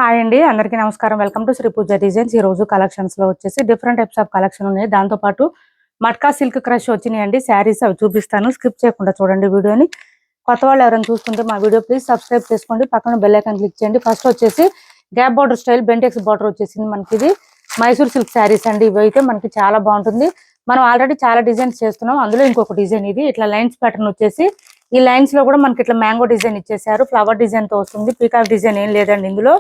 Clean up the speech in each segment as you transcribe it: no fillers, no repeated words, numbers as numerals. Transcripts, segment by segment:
Hi అండి, అందరికీ నమస్కారం. Welcome to Shri Puja designs. ఈ రోజు కలెక్షన్స్ లో వచ్చేసి డిఫరెంట్ టైప్స్ ఆఫ్ కలెక్షన్ ఉన్నాయి. దాంతో పాటు మట్కా సిల్క్ క్రష్ వచ్చినాయండి శారీస్, అవి చూపిస్తాను. స్కిప్ చేయకుండా చూడండి వీడియోని. కొత్త వాళ్ళు ఎవరైనా చూస్తుంటే మా వీడియో ప్లీజ్ సబ్స్క్రైబ్ చేసుకోండి, పక్కన బెల్ ఐకాన్ క్లిక్ చేయండి. ఫస్ట్ వచ్చేసి gap border style Bentex border వచ్చేసింది మనకి. ఇది మైసూర్ సిల్క్ శారీస్ అండి. ఇవి అయితే మనకి చాలా బాగుంటుంది. మనం ఆల్రెడీ చాలా డిజైన్స్ చేస్తున్నాం, అందులో ఇంకొక డిజైన్ ఇది. ఇట్లా లైన్స్ ప్యాటర్న్ వచ్చేసి ఈ లైన్స్ లో కూడా మనకి ఇట్లా మ్యాంగో డిజైన్ ఇచ్చేసారు. ఫ్లవర్ డిజైన్ తో వస్తుంది, పీకాక్ డిజైన్ ఏం లేదండి ఇందులో.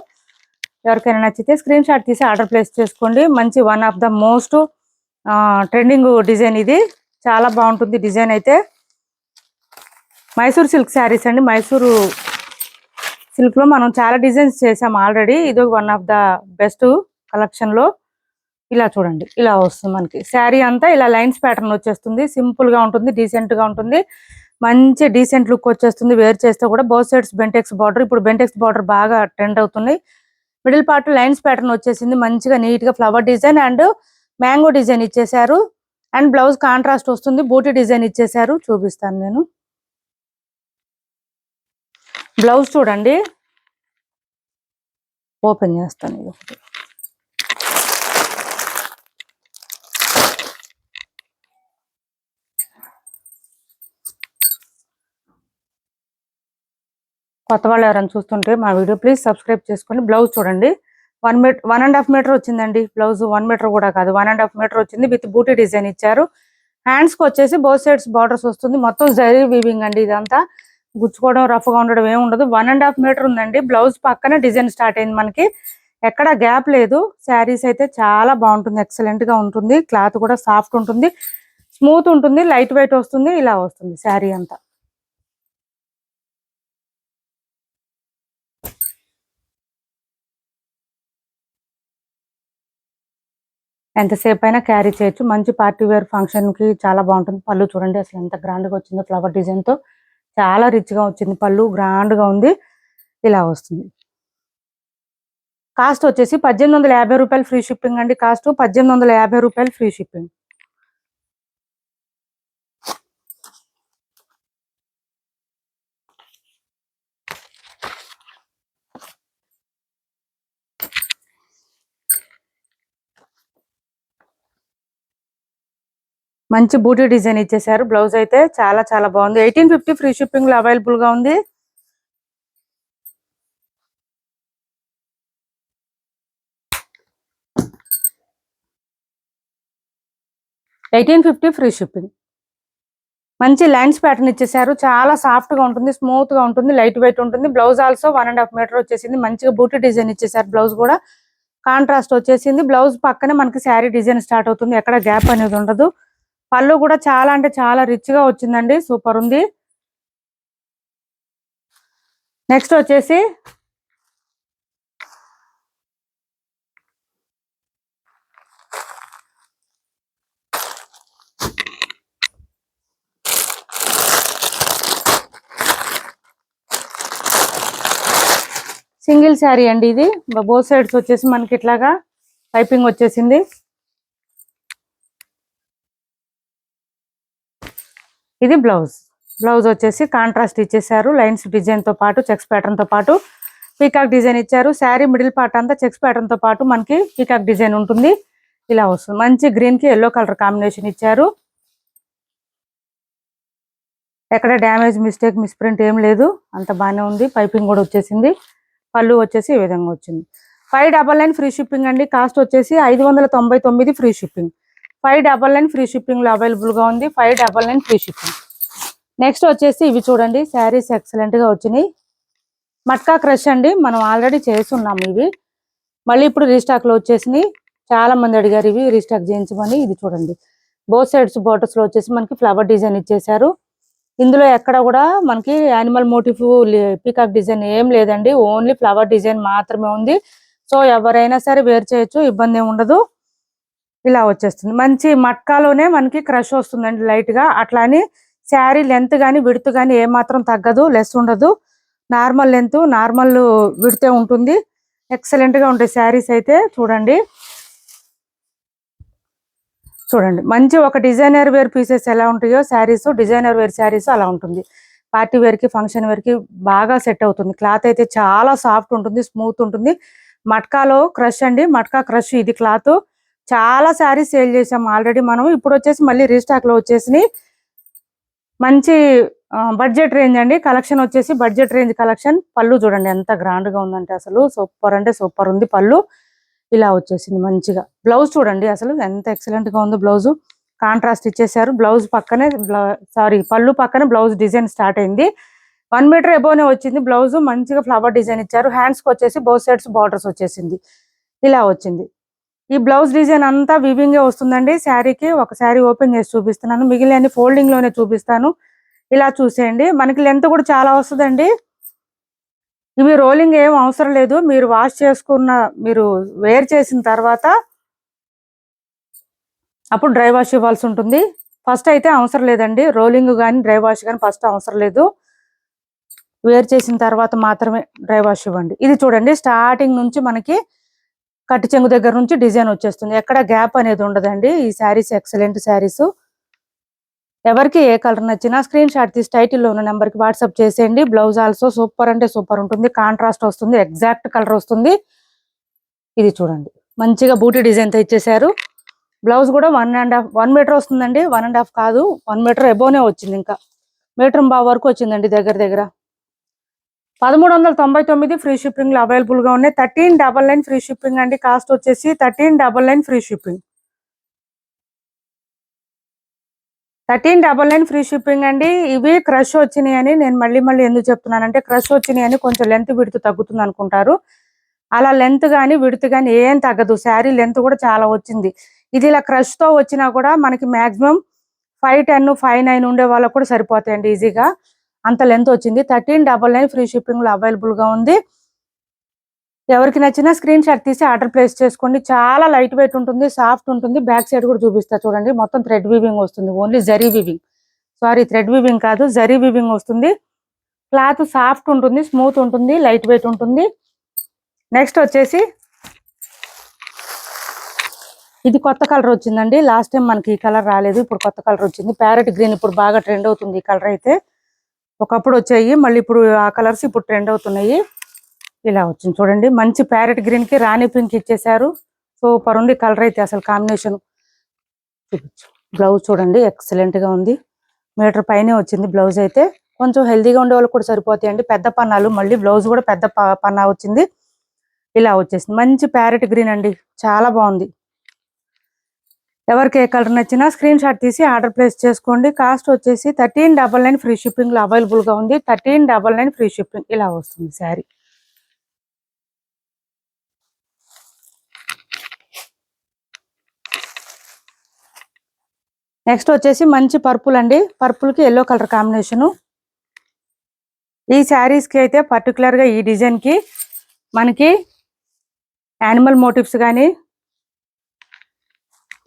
ఎవరికైనా నచ్చితే స్క్రీన్ షాట్ తీసి ఆర్డర్ ప్లేస్ చేసుకోండి. మంచి one of the most trending design ఇది. చాలా బాగుంటుంది డిజైన్ అయితే. మైసూర్ సిల్క్ శారీస్ అండి. మైసూరు సిల్క్ లో మనం చాలా డిజైన్స్ చేసాం ఆల్రెడీ. ఇది one of the best collection లో. ఇలా చూడండి, ఇలా వస్తుంది మనకి శారీ అంతా. ఇలా లైన్స్ ప్యాటర్న్ వచ్చేస్తుంది. సింపుల్ గా ఉంటుంది, డీసెంట్ గా ఉంటుంది. మంచి డీసెంట్ లుక్ వచ్చేస్తుంది. వేర్ చేస్తే కూడా బోత్ సైడ్స్ బెంటెక్స్ బార్డర్. ఇప్పుడు బెంటెక్స్ బార్డర్ బాగా ట్రెండ్ అవుతున్నాయి. మిడిల్ పార్ట్ లైన్స్ ప్యాటర్న్ వచ్చేసింది. మంచిగా నీట్ గా flower design and mango design ఇచ్చేసారు. అండ్ బ్లౌజ్ కాంట్రాస్ట్ వస్తుంది, బూటీ డిజైన్ ఇచ్చేసారు. చూపిస్తాను నేను. బ్లౌజ్ చూడండి, ఓపెన్ చేస్తాను. ఇది ఒకటి కొత్త వాళ్ళు ఎవరైనా చూస్తుంటే మా వీడియో ప్లీజ్ సబ్స్క్రైబ్ చేసుకోండి. బ్లౌజ్ చూడండి, 1.5 మీటర్ వచ్చిందండి బ్లౌజ్. 1 మీటర్ కూడా కాదు, 1.5 మీటర్ వచ్చింది. విత్ బూటీ డిజైన్ ఇచ్చారు. హ్యాండ్స్ కి వచ్చేసి బోత్ సైడ్స్ బార్డర్స్ వస్తుంది. మొత్తం జరీ వీవింగ్ అండి. ఇదంతా గుచ్చుకోవడం, రఫ్ గా ఉండడం ఏమి ఉండదు. 1.5 మీటర్ ఉందండి. బ్లౌజ్ పక్కన డిజైన్ స్టార్ట్ అయింది మనకి. ఎక్కడ గ్యాప్ లేదు. శారీస్ అయితే చాలా బాగుంటుంది, ఎక్సలెంట్ గా ఉంటుంది. క్లాత్ కూడా సాఫ్ట్ ఉంటుంది, స్మూత్ ఉంటుంది, లైట్ వెయిట్ వస్తుంది. ఇలా వస్తుంది శారీ అంతా. ఎంతసేపు అయినా క్యారీ చేయొచ్చు. మంచి పార్టీ వేర్ ఫంక్షన్ కి చాలా బాగుంటుంది. పళ్ళు చూడండి అసలు ఎంత గ్రాండ్ గా వచ్చిందో. ఫ్లవర్ డిజైన్ తో చాలా రిచ్ గా వచ్చింది. పళ్ళు గ్రాండ్ గా ఉంది. ఇలా వస్తుంది. కాస్ట్ వచ్చేసి 1850 రూపాయలు ఫ్రీ షిప్పింగ్ అండి. కాస్ట్ 1850 రూపాయలు ఫ్రీ షిప్పింగ్. మంచి బూటీ డిజైన్ ఇచ్చేసారు. బ్లౌజ్ అయితే చాలా చాలా బాగుంది. 1850 ఫ్రీ షిప్పింగ్ లో అవైలబుల్ గా ఉంది. $1850 ఫ్రీ షిప్పింగ్. మంచి లైన్స్ ప్యాటర్న్ ఇచ్చేసారు. చాలా సాఫ్ట్ గా ఉంటుంది, స్మూత్ గా ఉంటుంది, లైట్ వెయిట్ ఉంటుంది. బ్లౌజ్ ఆల్సో 1.5 మీటర్ వచ్చేసింది. మంచిగా బూటీ డిజైన్ ఇచ్చేసారు. బ్లౌజ్ కూడా కాంట్రాస్ట్ వచ్చేసింది. బ్లౌజ్ పక్కనే మనకి శారీ డిజైన్ స్టార్ట్ అవుతుంది. ఎక్కడ గ్యాప్ అనేది ఉండదు. పళ్ళు కూడా చాలా అంటే చాలా రిచ్ గా వచ్చిందండి. సూపర్ ఉంది. నెక్స్ట్ వచ్చేసి సింగిల్ శారీ అండి. ఇది బోత్ సైడ్స్ వచ్చేసి మనకి ఇట్లాగా పైపింగ్ వచ్చేసింది. ఇది బ్లౌజ్. బ్లౌజ్ వచ్చేసి కాంట్రాస్ట్ ఇచ్చేసారు. లైన్స్ డిజైన్ తో పాటు చెక్స్ ప్యాటర్న్ తో పాటు పీకాక్ డిజైన్ ఇచ్చారు. శారీ మిడిల్ పార్ట్ అంతా చెక్స్ ప్యాటర్న్ తో పాటు మనకి పీకాక్ డిజైన్ ఉంటుంది. ఇలా వస్తుంది. మంచి గ్రీన్ కి ఎల్లో కలర్ కాంబినేషన్ ఇచ్చారు. ఎక్కడ డ్యామేజ్, మిస్టేక్, మిస్ప్రింట్ ఏం లేదు. అంత బాగానే ఉంది. పైపింగ్ కూడా వచ్చేసింది. పళ్ళు వచ్చేసి ఈ విధంగా వచ్చింది. 599 ఫ్రీ షిప్పింగ్ అండి. కాస్ట్ వచ్చేసి 599 ఫ్రీ షిప్పింగ్. 599 ఫ్రీ షిప్పింగ్ లో అవైలబుల్ గా ఉంది. 599 ఫ్రీ షిప్పింగ్. నెక్స్ట్ వచ్చేసి ఇవి చూడండి, శారీస్ ఎక్సలెంట్ గా వచ్చినాయి. మట్కా క్రష్ అండి. మనం ఆల్రెడీ చేస్తున్నాము ఇవి, మళ్ళీ ఇప్పుడు రీస్టాక్ లో వచ్చేసినాయి. చాలా మంది అడిగారు ఇవి రీస్టాక్ చేయించమని. ఇది చూడండి, బోత్ సైడ్స్ బోర్డర్స్ లో వచ్చేసి మనకి ఫ్లవర్ డిజైన్ ఇచ్చేసారు. ఇందులో ఎక్కడ కూడా మనకి యానిమల్ మోటివ్, పీకాక్ డిజైన్ ఏం లేదండి. ఓన్లీ ఫ్లవర్ డిజైన్ మాత్రమే ఉంది. సో ఎవరైనా సరే వేర్ చేయొచ్చు, ఇబ్బంది ఏమి ఉండదు. ఇలా వచ్చేస్తుంది. మంచి మట్కాలోనే మనకి క్రష్ వస్తుందండి లైట్ గా. అట్లా అని శారీ లెంత్ గానీ విడ్త్ గానీ ఏమాత్రం తగ్గదు, లెస్ ఉండదు. నార్మల్ లెంత్, నార్మల్ విడ్తే ఉంటుంది. ఎక్సలెంట్ గా ఉంటాయి శారీస్ అయితే. చూడండి చూడండి మంచి ఒక డిజైనర్ వేర్ పీసెస్ ఎలా ఉంటాయో శారీస్, డిజైనర్ వేర్ శారీస్ అలా ఉంటుంది. పార్టీ వేర్ కి ఫంక్షన్ వేర్ కి బాగా సెట్ అవుతుంది. క్లాత్ అయితే చాలా సాఫ్ట్ ఉంటుంది, స్మూత్ ఉంటుంది. మట్కాలో క్రష్ అండి, మట్కా క్రష్ ఇది క్లాత్. చాలా శారీస్ సేల్ చేసాం ఆల్రెడీ మనం. ఇప్పుడు వచ్చేసి మళ్ళీ రీస్టాక్ లో వచ్చేసి మంచి బడ్జెట్ రేంజ్ అండి. కలెక్షన్ వచ్చేసి బడ్జెట్ రేంజ్ కలెక్షన్. పళ్ళు చూడండి ఎంత గ్రాండ్ గా ఉందంటే అసలు సూపర్ అంటే సూపర్ ఉంది పళ్ళు. ఇలా వచ్చేసింది మంచిగా. బ్లౌజ్ చూడండి అసలు ఎంత ఎక్సలెంట్ గా ఉందో. బ్లౌజ్ కాంట్రాస్ట్ ఇచ్చేసారు. బ్లౌజ్ పక్కనే పళ్ళు పక్కనే బ్లౌజ్ డిజైన్ స్టార్ట్ అయింది. 1 మీటర్ ఎబోనే వచ్చింది బ్లౌజ్. మంచిగా ఫ్లవర్ డిజైన్ ఇచ్చారు. హ్యాండ్స్ కి వచ్చేసి బోత్ సైడ్స్ బార్డర్స్ వచ్చేసింది. ఇలా వచ్చింది. ఈ బ్లౌజ్ డిజైన్ అంతా వివింగ్ వస్తుందండి శారీకి. ఒక శారీ ఓపెన్ చేసి చూపిస్తున్నాను, మిగిలిన ఫోల్డింగ్ లోనే చూపిస్తాను. ఇలా చూసేయండి. మనకి లెంత్ కూడా చాలా వస్తుందండి. ఇవి రోలింగ్ ఏం అవసరం లేదు. మీరు వాష్ చేసుకున్న, మీరు వేర్ చేసిన తర్వాత అప్పుడు డ్రై వాష్ ఇవ్వాల్సి ఉంటుంది. ఫస్ట్ అయితే అవసరం లేదండి. రోలింగ్ కానీ డ్రై వాష్ కానీ ఫస్ట్ అవసరం లేదు. వేర్ చేసిన తర్వాత మాత్రమే డ్రై వాష్ ఇవ్వండి. ఇది చూడండి స్టార్టింగ్ నుంచి మనకి కట్టు చెంగు దగ్గర నుంచి డిజైన్ వచ్చేస్తుంది. ఎక్కడ గ్యాప్ అనేది ఉండదండి. ఈ శారీస్ ఎక్సలెంట్ శారీస్. ఎవరికి ఏ కలర్ నచ్చినా స్క్రీన్ షాట్ తీసి టైటిల్లో ఉన్న నెంబర్కి వాట్సాప్ చేసేయండి. బ్లౌజ్ ఆల్సో సూపర్ అంటే సూపర్ ఉంటుంది. కాంట్రాస్ట్ వస్తుంది, ఎగ్జాక్ట్ కలర్ వస్తుంది. ఇది చూడండి మంచిగా బూటీ డిజైన్ తో ఇచ్చేసారు. బ్లౌజ్ కూడా 1.5 మీటర్ వస్తుందండి. 1.5 కాదు, 1 మీటర్ ఎబోనే వచ్చింది. ఇంకా మీటర్ బావ్ వరకు వచ్చిందండి దగ్గర దగ్గర. 1399 ఫ్రీ షిప్పింగ్ లో అవైలబుల్ గా ఉన్నాయి. 1399 ఫ్రీ షిప్పింగ్ అండి. కాస్ట్ వచ్చేసి 1399 ఫ్రీ షిప్పింగ్. 1399 ఫ్రీ షిప్పింగ్ అండి. ఇవి క్రష్ వచ్చినాయి అని నేను మళ్ళీ ఎందుకు చెప్తున్నానంటే, క్రష్ వచ్చినాయి అని కొంచెం లెంత్ విడుతు తగ్గుతుంది అనుకుంటారు. అలా లెంత్ కానీ విడుతు కానీ ఏం తగ్గదు. శారీ లెంత్ కూడా చాలా వచ్చింది. ఇది ఇలా క్రష్ తో వచ్చినా కూడా మనకి మాక్సిమం 5'10", 5'9" ఉండే వాళ్ళకు కూడా సరిపోతాయండి ఈజీగా. అంత లెంత్ వచ్చింది. 1399 ఫ్రీ షిప్పింగ్ లో అవైలబుల్ గా ఉంది. ఎవరికి నచ్చినా స్క్రీన్ షాట్ తీసి ఆర్డర్ ప్లేస్ చేసుకోండి. చాలా లైట్ వెయిట్ ఉంటుంది, సాఫ్ట్ ఉంటుంది. బ్యాక్ సైడ్ కూడా చూపిస్తా చూడండి. మొత్తం థ్రెడ్ వీవింగ్ వస్తుంది. Only zari weaving, thread weaving కాదు, జరీ వీవింగ్ వస్తుంది. క్లాత్ సాఫ్ట్ ఉంటుంది, స్మూత్ ఉంటుంది, లైట్ వెయిట్ ఉంటుంది. నెక్స్ట్ వచ్చేసి ఇది కొత్త కలర్ వచ్చిందండి. లాస్ట్ టైం మనకి ఈ కలర్ రాలేదు, ఇప్పుడు కొత్త కలర్ వచ్చింది. ప్యారెట్ గ్రీన్ ఇప్పుడు బాగా ట్రెండ్ అవుతుంది. ఈ కలర్ అయితే ఒకప్పుడు వచ్చాయి, మళ్ళీ ఇప్పుడు ఆ కలర్స్ ఇప్పుడు ట్రెండ్ అవుతున్నాయి. ఇలా వచ్చింది చూడండి. మంచి ప్యారెట్ గ్రీన్ కి రాణి పింక్ ఇచ్చేసారు. సూపర్ ఉంది కలర్ అయితే అసలు కాంబినేషన్. బ్లౌజ్ చూడండి ఎక్సలెంట్ గా ఉంది. మీటర్ పైనే వచ్చింది బ్లౌజ్ అయితే. కొంచెం హెల్దీగా ఉండే వాళ్ళకి కూడా సరిపోతాయండి. పెద్ద పన్నాలు, మళ్ళీ బ్లౌజ్ కూడా పెద్ద పన్నా వచ్చింది. ఇలా వచ్చేసింది. మంచి ప్యారెట్ గ్రీన్ అండి, చాలా బాగుంది. ఎవరికి ఏ కలర్ నచ్చినా స్క్రీన్ షాట్ తీసి ఆర్డర్ ప్లేస్ చేసుకోండి. కాస్ట్ వచ్చేసి 1399 ఫ్రీ షిప్పింగ్ లో అవైలబుల్ గా ఉంది. 1399 ఫ్రీ షిప్పింగ్. ఇలా వస్తుంది శారీ. నెక్స్ట్ వచ్చేసి మంచి పర్పుల్ అండి. పర్పుల్ కి ఎల్లో కలర్ కాంబినేషను. ఈ శారీస్ కి అయితే పర్టికులర్ గా ఈ డిజైన్ కి మనకి యానిమల్ మోటివ్స్ కానీ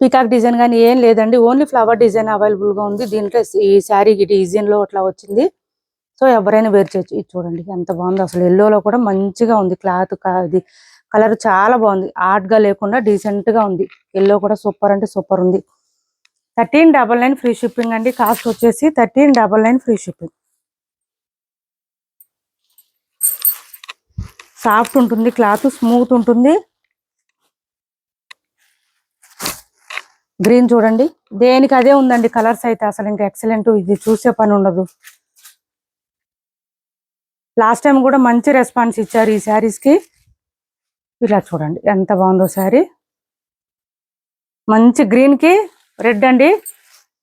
పీకాక్ డిజైన్ కానీ ఏం లేదండి. ఓన్లీ ఫ్లవర్ డిజైన్ అవైలబుల్ గా ఉంది. దీంట్లో ఈ శారీ డిజైన్ లో అట్లా వచ్చింది. సో ఎవరైనా వేర్ చేయొచ్చు. ఇది చూడండి ఎంత బాగుంది అసలు. ఎల్లోలో కూడా మంచిగా ఉంది క్లాత్. ఇది కలర్ చాలా బాగుంది. ఆర్ట్ గా లేకుండా డీసెంట్ గా ఉంది. ఎల్లో కూడా సూపర్ అంటే సూపర్ ఉంది. 1399 ఫ్రీ షిప్పింగ్ అండి. కాస్ట్ వచ్చేసి 1399 ఫ్రీ షిప్పింగ్. సాఫ్ట్ ఉంటుంది క్లాత్, స్మూత్ ఉంటుంది. గ్రీన్ చూడండి, దేనికి అదే ఉందండి కలర్స్ అయితే అసలు ఇంకా ఎక్సలెంట్. ఇది చూసే పని ఉండదు. లాస్ట్ టైం కూడా మంచి రెస్పాన్స్ ఇచ్చారు ఈ శారీస్ కి. ఇలా చూడండి ఎంత బాగుందో శారీ. మంచి గ్రీన్ కి రెడ్ అండి,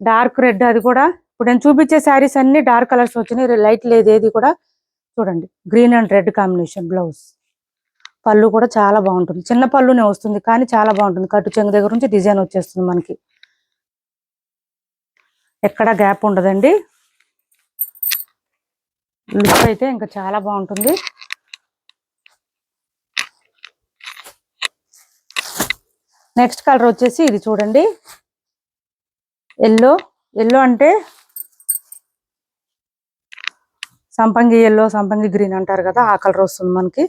డార్క్ రెడ్. అది కూడా ఇప్పుడు నేను చూపించే శారీస్ అన్ని డార్క్ కలర్స్ వచ్చినాయి, లైట్ లేదు ఏది కూడా. చూడండి green and red combination. Blouse పళ్ళు కూడా చాలా బాగుంటుంది. చిన్న పళ్ళునే వస్తుంది కానీ చాలా బాగుంటుంది. కట్టు చెంగు దగ్గర నుంచి డిజైన్ వచ్చేస్తుంది మనకి. ఎక్కడ గ్యాప్ ఉండదండి. లుక్ అయితే ఇంకా చాలా బాగుంటుంది. నెక్స్ట్ కలర్ వచ్చేసి ఇది చూడండి ఎల్లో. ఎల్లో అంటే సంపంగి ఎల్లో, సంపంగి గ్రీన్ అంటారు కదా, ఆ కలర్ వస్తుంది మనకి.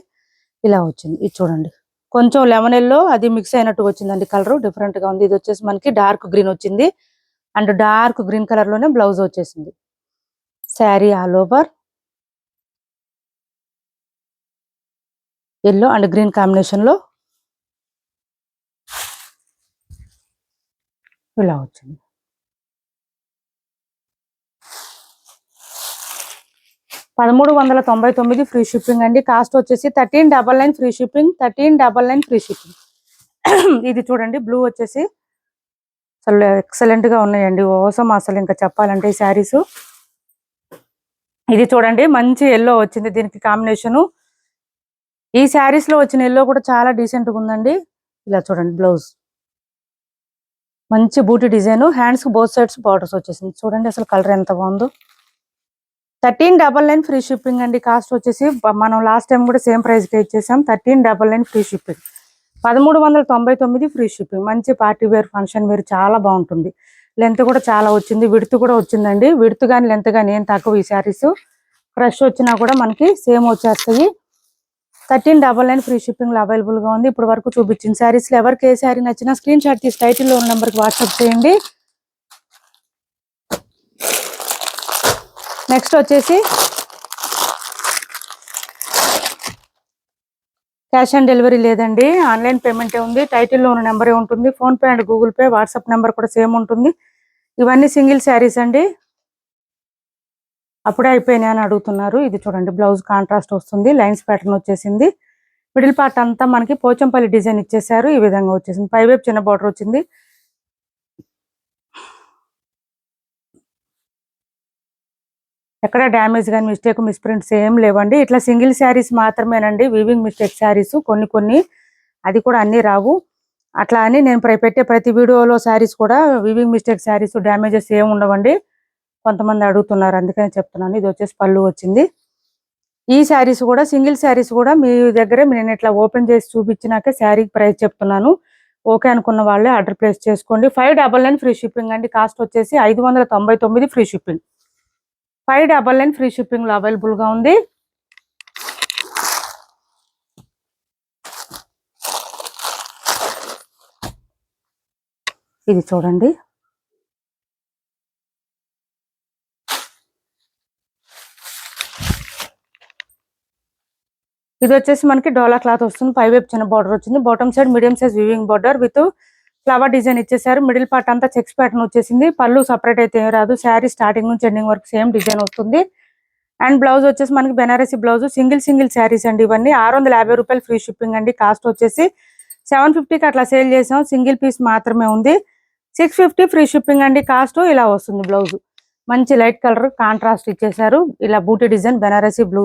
ఇలా వచ్చింది. ఇది చూడండి కొంచెం లెమన్ ఎల్లో అది మిక్స్ అయినట్టు వచ్చిందండి. కలర్ డిఫరెంట్ గా ఉంది. ఇది వచ్చేసి మనకి డార్క్ గ్రీన్ వచ్చింది అండ్ డార్క్ గ్రీన్ కలర్ లోనే బ్లౌజ్ వచ్చేసింది. Sari all over yellow and green combination లో ఇలా వచ్చింది. 1399 ఫ్రీ షిప్పింగ్ అండి. కాస్ట్ వచ్చేసి 1399 ఫ్రీ షిప్పింగ్. 1399 free shipping. ఇది చూడండి బ్లూ వచ్చేసి అసలు ఎక్సలెంట్ గా ఉన్నాయండి. ఓసం అసలు ఇంకా చెప్పాలంటే ఈ శారీస్. ఇది చూడండి మంచి ఎల్లో వచ్చింది దీనికి కాంబినేషన్. ఈ శారీస్ లో వచ్చిన ఎల్లో కూడా చాలా డీసెంట్ గా ఉందండి. ఇలా చూడండి బ్లౌజ్ మంచి బూటీ డిజైన్, హ్యాండ్స్ కి బోత్ సైడ్స్ బార్డర్స్ వచ్చేసింది. చూడండి అసలు కలర్ ఎంత బాగుందో. 1399 ఫ్రీ షిప్పింగ్ అండి. కాస్ట్ వచ్చేసి మనం లాస్ట్ టైం కూడా సేమ్ ప్రైస్ కి ఇచ్చేసాం. 1399 ఫ్రీ షిప్పింగ్. 1399 free shipping. మంచి పార్టీ వేర్, ఫంక్షన్ వేర్ చాలా బాగుంటుంది. లెంత్ కూడా చాలా వచ్చింది, విడ్త్ కూడా వచ్చిందండి. విడ్త్ కానీ లెంత్ కానీ ఏం తక్కువ. ఈ శారీస్ ఫ్రెష్ వచ్చినా కూడా మనకి సేమ్ వచ్చేస్తాయి. 1399 ఫ్రీ షిప్పింగ్ లో అవైలబుల్ గా ఉంది. ఇప్పుడు వరకు చూపించిన శారీస్ లో ఎవరికి ఏ శారీ నచ్చినా స్క్రీన్ షాట్ తీసి టైటిల్ లో ఉన్న నెంబర్ కి వాట్సాప్ చేయండి. నెక్స్ట్ వచ్చేసి క్యాష్ ఆన్ డెలివరీ లేదండి, ఆన్లైన్ పేమెంటే ఉంది. టైటిల్లో ఉన్న నెంబరే ఉంటుంది. Phone pay and Google pay, WhatsApp number కూడా సేమ్ ఉంటుంది. ఇవన్నీ సింగిల్ శారీస్ అండి. అప్పుడే అయిపోయినాయి అని అడుగుతున్నారు. ఇది చూడండి బ్లౌజ్ కాంట్రాస్ట్ వస్తుంది, లైన్స్ ప్యాటర్న్ వచ్చేసింది. మిడిల్ పార్ట్ అంతా మనకి పోచంపల్లి డిజైన్ ఇచ్చేసారు. ఈ విధంగా వచ్చేసింది. పైవైపు చిన్న బార్డర్ వచ్చింది. ఎక్కడ డ్యామేజ్ కానీ మిస్టేక్ మిస్ప్రింట్స్ ఏం లేవండి. ఇట్లా సింగిల్ శారీస్ మాత్రమేనండి వీవింగ్ మిస్టేక్ శారీస్ కొన్ని, అది కూడా అన్నీ రావు. అట్లా అని నేను పెట్టే ప్రతి వీడియోలో శారీస్ కూడా వీవింగ్ మిస్టేక్ శారీస్ డ్యామేజెస్ ఏమి ఉండవండి. కొంతమంది అడుగుతున్నారు అందుకని చెప్తున్నాను. ఇది వచ్చేసి పళ్ళు వచ్చింది. ఈ శారీస్ కూడా సింగిల్ శారీస్ కూడా మీ దగ్గరే నేను ఇట్లా ఓపెన్ చేసి చూపించినాకే శారీ ప్రైస్ చెప్తున్నాను. ఓకే అనుకున్న వాళ్ళే ఆర్డర్ ప్లేస్ చేసుకోండి. 599 ఫ్రీ షిప్పింగ్ అండి. కాస్ట్ వచ్చేసి 599 ఫ్రీ షిప్పింగ్. 599 ఫ్రీ షిప్పింగ్ లో అవైలబుల్ గా ఉంది. ఇది చూడండి ఇది వచ్చేసి మనకి డోలా క్లాత్ వస్తుంది. పైవైపు చిన్న బార్డర్ వచ్చింది. Bottom side medium size weaving border with flower design ఇచ్చేసారు. మిడిల్ పార్ట్ అంతా చెక్స్ ప్యాటర్న్ వచ్చేసింది. పళ్ళు సపరేట్ అయితే ఏం రాదు. శారీ స్టార్టింగ్ నుంచి ఎండింగ్ వరకు సేమ్ డిజైన్ వస్తుంది. అండ్ బ్లౌజ్ వచ్చేసి మనకి బెనారసీ బ్లౌజ్. సింగిల్ శారీస్ అండి ఇవన్నీ. 650 రూపాయలు ఫ్రీ షిప్పింగ్ అండి. కాస్ట్ వచ్చేసి 750కి అట్లా సేల్ చేసాం. సింగిల్ పీస్ మాత్రమే ఉంది. 650 ఫ్రీ షిప్పింగ్ అండి. కాస్ట్ ఇలా వస్తుంది. బ్లౌజ్ మంచి లైట్ కలర్ కాంట్రాస్ట్ ఇచ్చేసారు. ఇలా బూటీ డిజైన్ బెనారసీ బ్లూ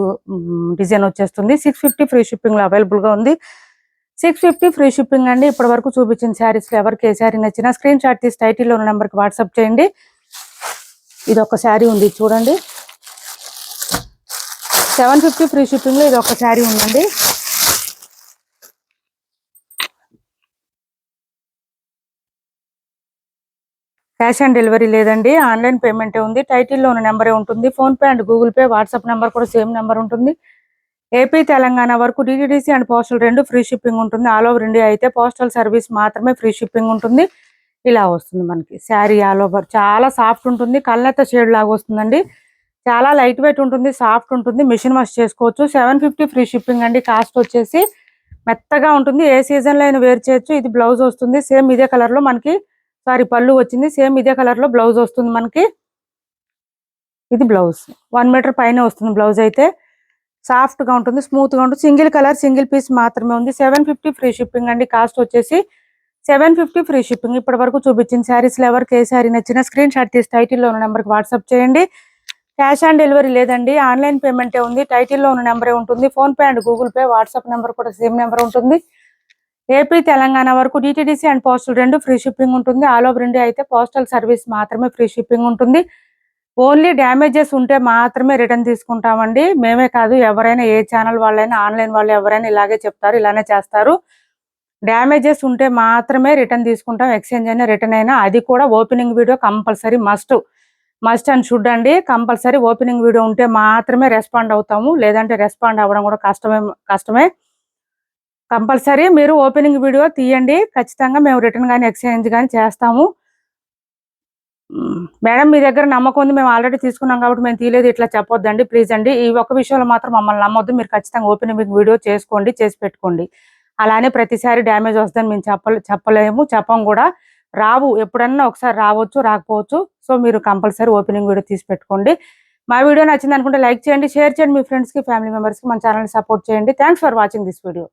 డిజైన్ వచ్చేస్తుంది. 650 ఫ్రీ షిప్పింగ్ లో అవైలబుల్ గా ఉంది. 650 ఫ్రీ షిప్పింగ్ అండి. ఇప్పటి వరకు చూపించిన శారీస్ లో ఎవరికి ఏ శారీ నచ్చినా స్క్రీన్ షాట్ తీసి టైటిల్లో ఉన్న నెంబర్కి వాట్సాప్ చేయండి. ఇది ఒక శారీ ఉంది చూడండి. 750 ఫ్రీ షిప్పింగ్ లో ఇది ఒక శారీ ఉందండి. క్యాష్ ఆన్ డెలివరీ లేదండి, ఆన్లైన్ పేమెంటే ఉంది. టైటిల్లో ఉన్న నెంబరే ఉంటుంది. Phone pay and Google pay, WhatsApp number కూడా సేమ్ నెంబర్ ఉంటుంది. ఏపీ తెలంగాణ వరకు DTDC and postal 2 free shipping ఉంటుంది. ఆల్ ఓవర్ ఇండియా అయితే పోస్టల్ సర్వీస్ మాత్రమే ఫ్రీ షిప్పింగ్ ఉంటుంది. ఇలా వస్తుంది మనకి శారీ ఆల్ ఓవర్. చాలా సాఫ్ట్ ఉంటుంది. కళ్ళెత్త షేడ్ లాగా వస్తుందండి. చాలా లైట్ వెయిట్ ఉంటుంది, సాఫ్ట్ ఉంటుంది. మిషన్ వాష్ చేసుకోవచ్చు. 750 ఫ్రీ షిప్పింగ్ అండి. కాస్ట్ వచ్చేసి మెత్తగా ఉంటుంది. ఏ సీజన్లో అయినా వేర్ చేయొచ్చు. ఇది బ్లౌజ్ వస్తుంది. సేమ్ ఇదే కలర్ లో మనకి పళ్ళు వచ్చింది. సేమ్ ఇదే కలర్ లో బ్లౌజ్ వస్తుంది మనకి. ఇది బ్లౌజ్ 1 మీటర్ పైన వస్తుంది. బ్లౌజ్ అయితే సాఫ్ట్ గా ఉంటుంది, స్మూత్ గా ఉంటుంది. సింగిల్ కలర్ సింగిల్ పీస్ మాత్రమే ఉంది. 750 ఫ్రీ షిప్పింగ్ అండి. కాస్ట్ వచ్చేసి 750 ఫ్రీ షిప్పింగ్. ఇప్పటి వరకు చూపించిన శారీస్ లో ఎవరికి ఏ శారీ నచ్చినా స్క్రీన్ షాట్ తీసి టైటిల్లో ఉన్న నెంబర్కి వాట్సాప్ చేయండి. క్యాష్ ఆన్ డెలివరీ లేదండి, ఆన్లైన్ పేమెంటే ఉంది. టైటిల్లో ఉన్న నెంబరే ఉంటుంది. Phone pay and Google pay, WhatsApp number కూడా సేమ్ నెంబర్ ఉంటుంది. ఏపీ తెలంగాణ వరకు DTDC and postal 2 free shipping ఉంటుంది. ఆల్ ఓవర్ ఇండియా అయితే పోస్టల్ సర్వీస్ మాత్రమే ఫ్రీ షిప్పింగ్ ఉంటుంది. ఓన్లీ డ్యామేజెస్ ఉంటే మాత్రమే రిటర్న్ తీసుకుంటామండి. మేమే కాదు, ఎవరైనా ఏ ఛానల్ వాళ్ళైనా ఆన్లైన్ వాళ్ళు ఎవరైనా ఇలాగే చెప్తారు, ఇలానే చేస్తారు. డ్యామేజెస్ ఉంటే మాత్రమే రిటర్న్ తీసుకుంటాం. ఎక్స్చేంజ్ అయినా రిటర్న్ అయినా. అది కూడా opening video compulsory must and should అండి. కంపల్సరీ ఓపెనింగ్ వీడియో ఉంటే మాత్రమే రెస్పాండ్ అవుతాము. లేదంటే రెస్పాండ్ అవ్వడం కూడా కష్టమే. కంపల్సరీ మీరు ఓపెనింగ్ వీడియో తీయండి. ఖచ్చితంగా మేము రిటర్న్ కానీ ఎక్స్చేంజ్ కానీ చేస్తాము. మేడం మీ దగ్గర నమ్మకం ఉంది, మేము ఆల్రెడీ తీసుకున్నాం కాబట్టి మేము తీయలేదు ఇట్లా చెప్పొద్దండి ప్లీజ్ అండి. ఈ ఒక్క విషయంలో మాత్రం మమ్మల్ని నమ్మొద్దు. మీరు ఖచ్చితంగా ఓపెనింగ్ వీడియో చేసుకోండి, చేసి పెట్టుకోండి. అలానే ప్రతిసారి డ్యామేజ్ వస్తుందని మేము చెప్పలేము, చెప్పం కూడా. రావు, ఎప్పుడన్నా ఒకసారి రావచ్చు, రాకపోవచ్చు. సో మీరు కంపల్సరీ ఓపెనింగ్ వీడియో తీసి పెట్టుకోండి. మా వీడియో నచ్చింది అనుకుంటే లైక్ చేయండి, షేర్ చేయండి మీ ఫ్రెండ్స్కి, ఫ్యామిలీ మెంబర్స్కి. మన ఛానల్ని సపోర్ట్ చేయండి. Thanks for watching this video.